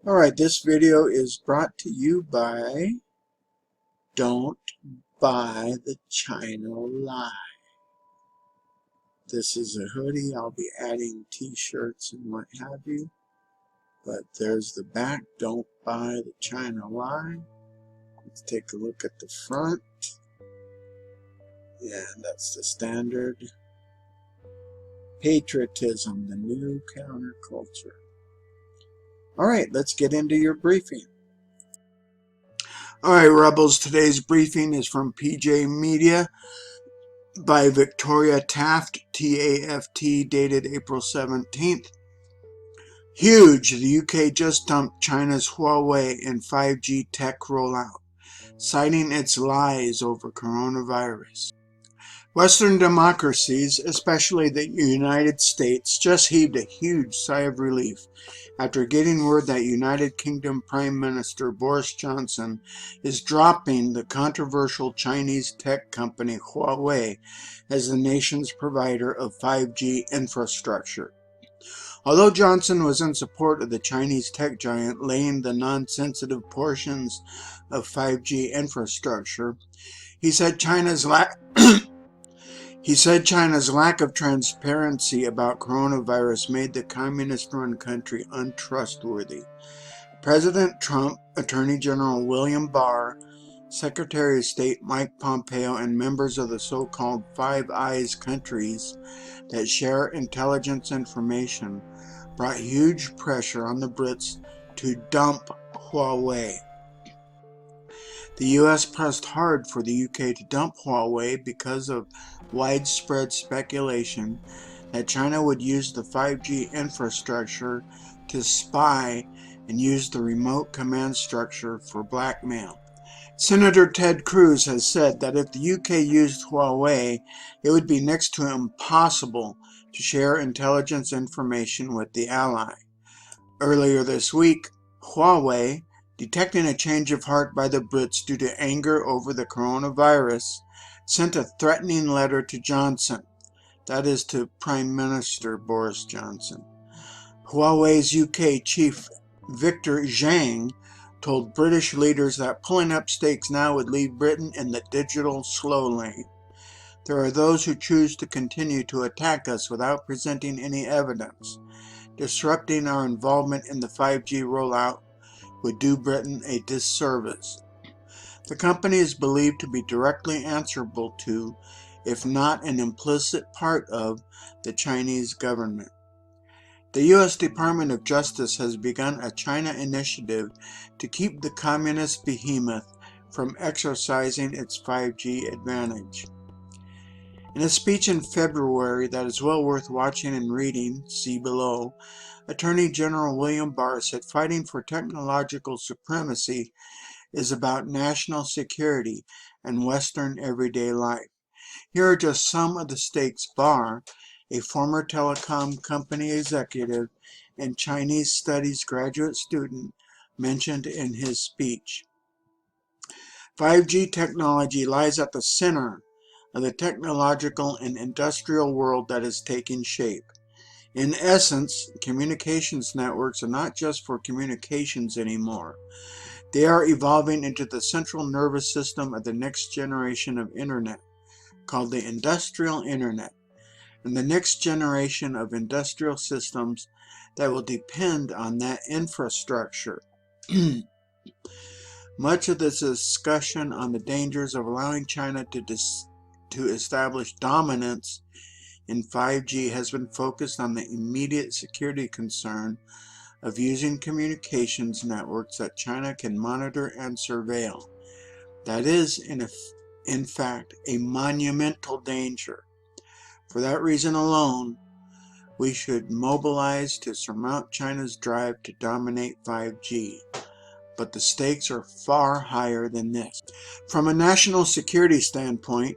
Alright, this video is brought to you by Don't Buy the China Lie. This is a hoodie. I'll be adding t-shirts and what have you. But there's the back. Don't buy the China Lie. Let's take a look at the front. And that's the standard. Patriotism, the new counterculture. Alright, let's get into your briefing. Alright, Rebels, today's briefing is from PJ Media by Victoria Taft, T-A-F-T, dated April 17th. Huge! The UK just dumped China's Huawei in 5G tech rollout, citing its lies over coronavirus. Western democracies, especially the United States, just heaved a huge sigh of relief after getting word that United Kingdom Prime Minister Boris Johnson is dropping the controversial Chinese tech company Huawei as the nation's provider of 5G infrastructure. Although Johnson was in support of the Chinese tech giant laying the non-sensitive portions of 5G infrastructure, he said China's lack of transparency about coronavirus made the communist-run country untrustworthy. President Trump, Attorney General William Barr, Secretary of State Mike Pompeo, and members of the so-called Five Eyes countries that share intelligence information brought huge pressure on the Brits to dump Huawei. The U.S. pressed hard for the U.K. to dump Huawei because of widespread speculation that China would use the 5G infrastructure to spy and use the remote command structure for blackmail. Senator Ted Cruz has said that if the UK used Huawei, it would be next to impossible to share intelligence information with the ally. Earlier this week, Huawei, detecting a change of heart by the Brits due to anger over the coronavirus, sent a threatening letter to Johnson, that is to Prime Minister Boris Johnson. Huawei's UK chief Victor Zhang told British leaders that pulling up stakes now would leave Britain in the digital slow lane. There are those who choose to continue to attack us without presenting any evidence. Disrupting our involvement in the 5G rollout would do Britain a disservice. The company is believed to be directly answerable to, if not an implicit part of, the Chinese government. The U.S. Department of Justice has begun a China initiative to keep the communist behemoth from exercising its 5G advantage. In a speech in February that is well worth watching and reading, see below, Attorney General William Barr said fighting for technological supremacy is about national security and Western everyday life. Here are just some of the stakes Barr, a former telecom company executive and Chinese studies graduate student, mentioned in his speech. 5G technology lies at the center of the technological and industrial world that is taking shape. In essence, communications networks are not just for communications anymore. They are evolving into the central nervous system of the next generation of internet, called the industrial internet, and the next generation of industrial systems that will depend on that infrastructure. Much of this discussion on the dangers of allowing China to establish dominance in 5G has been focused on the immediate security concern of using communications networks that China can monitor and surveil. That is, in fact, a monumental danger. For that reason alone, we should mobilize to surmount China's drive to dominate 5G. But the stakes are far higher than this. From a national security standpoint,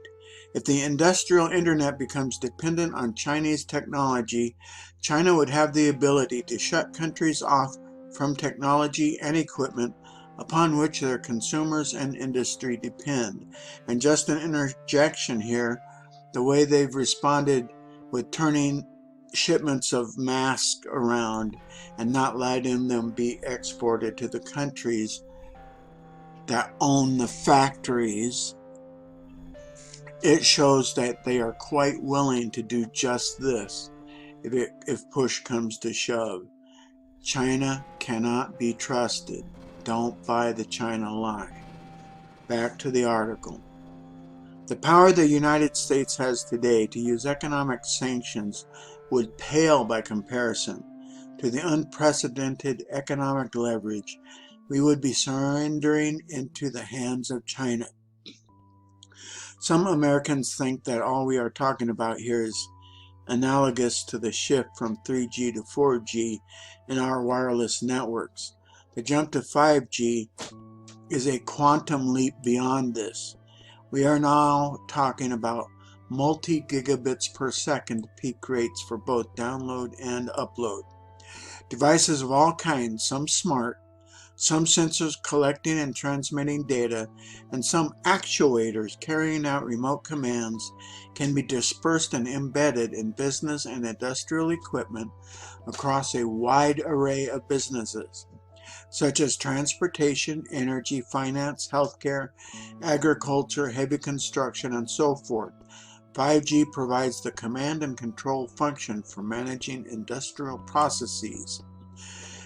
if the industrial internet becomes dependent on Chinese technology, China would have the ability to shut countries off from technology and equipment upon which their consumers and industry depend. And just an interjection here, the way they've responded with turning shipments of masks around and not letting them be exported to the countries that own the factories, it shows that they are quite willing to do just this if push comes to shove. China cannot be trusted. Don't buy the China lie. Back to the article. The power the United States has today to use economic sanctions would pale by comparison to the unprecedented economic leverage we would be surrendering into the hands of China. Some Americans think that all we are talking about here is analogous to the shift from 3G to 4G in our wireless networks. The jump to 5G is a quantum leap beyond this. We are now talking about multi-gigabits per second peak rates for both download and upload. Devices of all kinds, some smart, some sensors collecting and transmitting data, and some actuators carrying out remote commands, can be dispersed and embedded in business and industrial equipment across a wide array of businesses, such as transportation, energy, finance, healthcare, agriculture, heavy construction, and so forth. 5G provides the command and control function for managing industrial processes.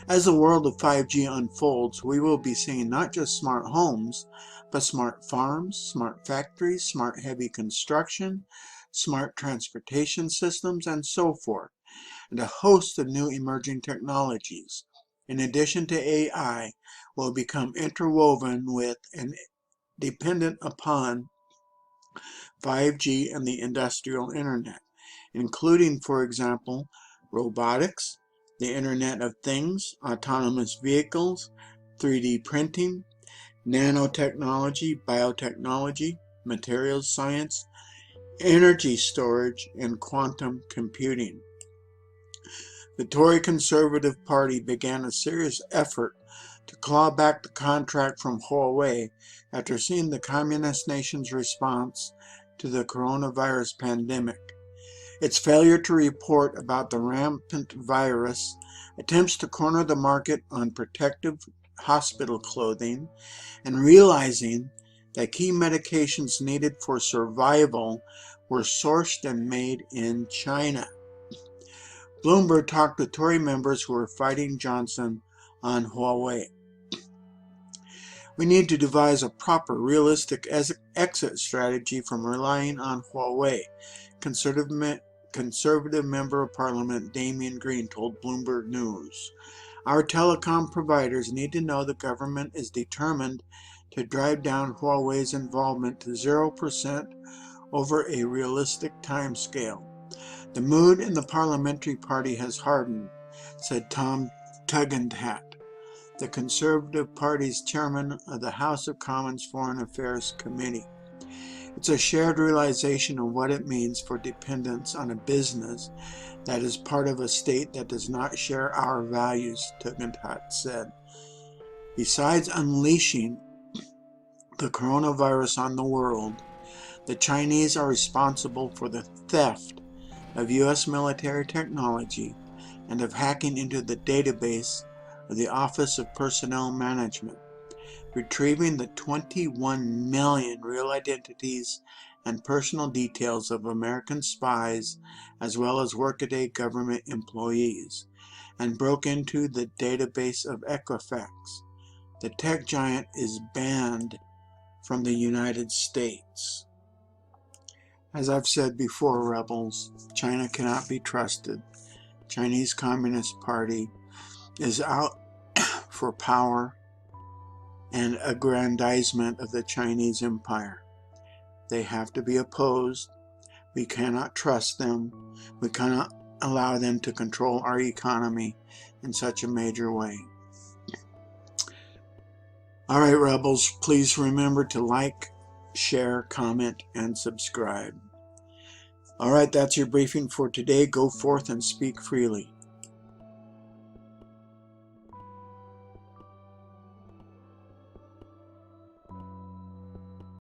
As the world of 5G unfolds, we will be seeing not just smart homes, but smart farms, smart factories, smart heavy construction, smart transportation systems, and so forth, and a host of new emerging technologies, in addition to AI, will become interwoven with and dependent upon 5G and the industrial internet, including, for example, robotics, the Internet of Things, autonomous vehicles, 3D printing, nanotechnology, biotechnology, materials science, energy storage, and quantum computing. The Tory Conservative Party began a serious effort to claw back the contract from Huawei after seeing the communist nation's response to the coronavirus pandemic. Its failure to report about the rampant virus, attempts to corner the market on protective hospital clothing, and realizing that key medications needed for survival were sourced and made in China. Bloomberg talked to Tory members who were fighting Johnson on Huawei. We need to devise a proper, realistic exit strategy from relying on Huawei, Conservative Member of Parliament Damien Green told Bloomberg News. Our telecom providers need to know the government is determined to drive down Huawei's involvement to 0% over a realistic timescale. The mood in the parliamentary party has hardened, said Tom Tugendhat, the Conservative Party's chairman of the House of Commons Foreign Affairs Committee. It's a shared realization of what it means for dependence on a business that is part of a state that does not share our values, Tugendhat said. Besides unleashing the coronavirus on the world, the Chinese are responsible for the theft of U.S. military technology and of hacking into the database of the Office of Personnel Management, retrieving the 21 million real identities and personal details of American spies as well as workaday government employees, and broke into the database of Equifax. The tech giant is banned from the United States. As I've said before, rebels, China cannot be trusted. Chinese Communist Party is out for power and aggrandizement of the Chinese empire. They have to be opposed. We cannot trust them. We cannot allow them to control our economy in such a major way. All right, rebels, please remember to like, share, comment, and subscribe. All right, that's your briefing for today. Go forth and speak freely.